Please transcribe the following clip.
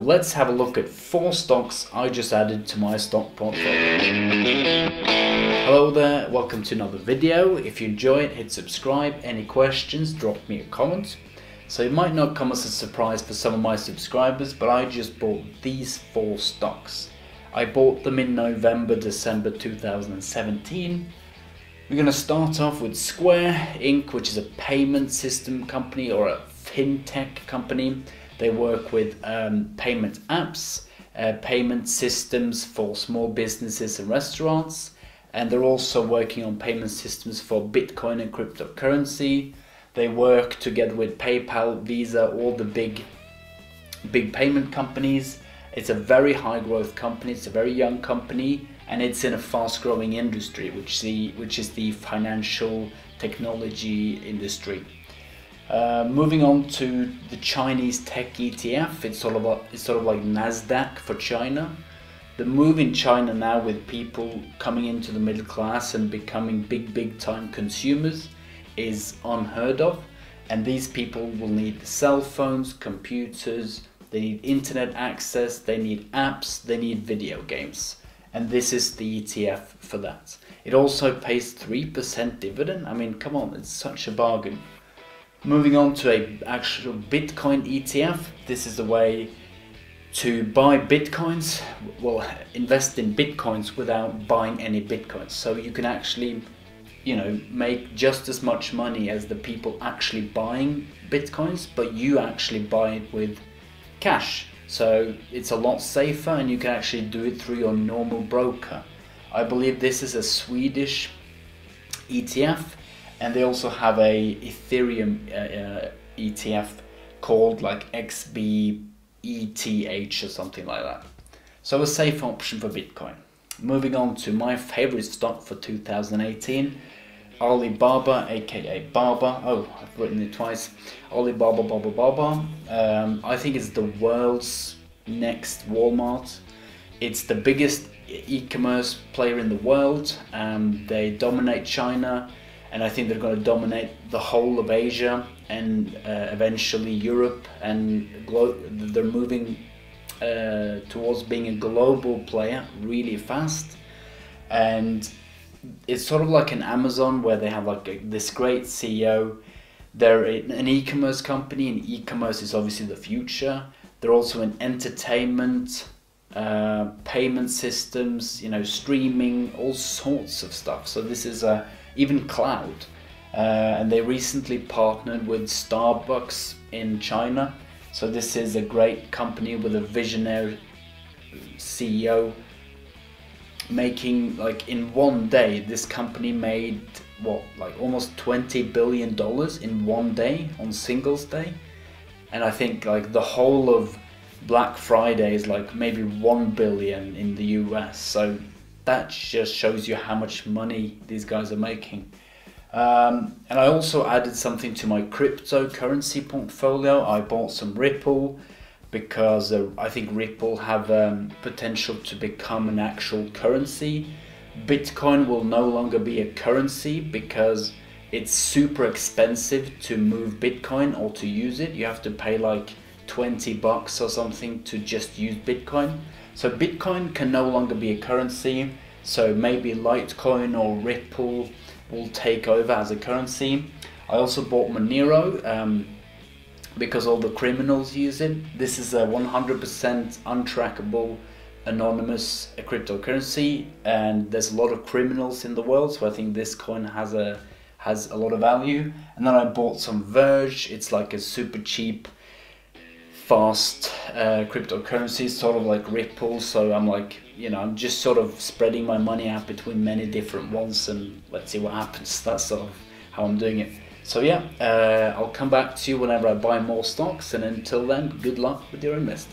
Let's have a look at 4 stocks I just added to my stock portfolio. Hello there, welcome to another video. If you enjoy it, hit subscribe. Any questions, drop me a comment. So it might not come as a surprise for some of my subscribers, but I just bought these 4 stocks. I bought them in November, December 2017. We're going to start off with Square Inc., which is a payment system company or a fintech company. They work with payment apps, payment systems for small businesses and restaurants, and they're also working on payment systems for Bitcoin and cryptocurrency. They work together with PayPal, Visa, all the big payment companies. It's a very high growth company, it's a very young company, and it's in a fast growing industry, which is the financial technology industry. Moving on to the Chinese tech ETF, it's sort of like Nasdaq for China. The move in China now with people coming into the middle class and becoming big time consumers is unheard of, and these people will need cell phones, computers, they need internet access, they need apps, they need video games, and this is the ETF for that. It also pays 3% dividend. I mean, come on, it's such a bargain. Moving on to a actual Bitcoin ETF. This is the way to buy Bitcoins, well, invest in Bitcoins without buying any Bitcoins. So you can actually, make just as much money as the people actually buying Bitcoins, but you actually buy it with cash. So it's a lot safer and you can actually do it through your normal broker. I believe this is a Swedish ETF. And they also have a Ethereum ETF called like XBTE or something like that. So a safe option for Bitcoin. Moving on to my favorite stock for 2018, Alibaba, aka Baba. Oh, I've written it twice. Alibaba, Baba. I think it's the world's next Walmart. It's the biggest e-commerce player in the world. They dominate China. And I think they're going to dominate the whole of Asia and eventually Europe, and they're moving towards being a global player really fast. And it's sort of like an Amazon where they have like this great CEO. They're an e-commerce company, and e-commerce is obviously the future. They're also in entertainment, payment systems, streaming, all sorts of stuff. So this is even cloud, and they recently partnered with Starbucks in China. So this is a great company with a visionary CEO making, like, in one day this company made almost $20 billion in one day, on Singles Day. And I think like the whole of Black Friday is like maybe 1 billion in the US. So that just shows you how much money these guys are making. And I also added something to my cryptocurrency portfolio. I bought some Ripple because I think Ripple have potential to become an actual currency. Bitcoin will no longer be a currency because it's super expensive to move Bitcoin or to use it. You have to pay like $20 or something to just use Bitcoin. So Bitcoin can no longer be a currency, so maybe Litecoin or Ripple will take over as a currency. I also bought Monero because all the criminals use it. This is a 100% untrackable, anonymous cryptocurrency, and there's a lot of criminals in the world, so I think this coin has a lot of value. And then I bought some Verge. It's like a super cheap, fast cryptocurrency, sort of like Ripple. So I'm like, I'm just sort of spreading my money out between many different ones, and let's see what happens. That's sort of how I'm doing it. So yeah, I'll come back to you whenever I buy more stocks, and until then, good luck with your investment.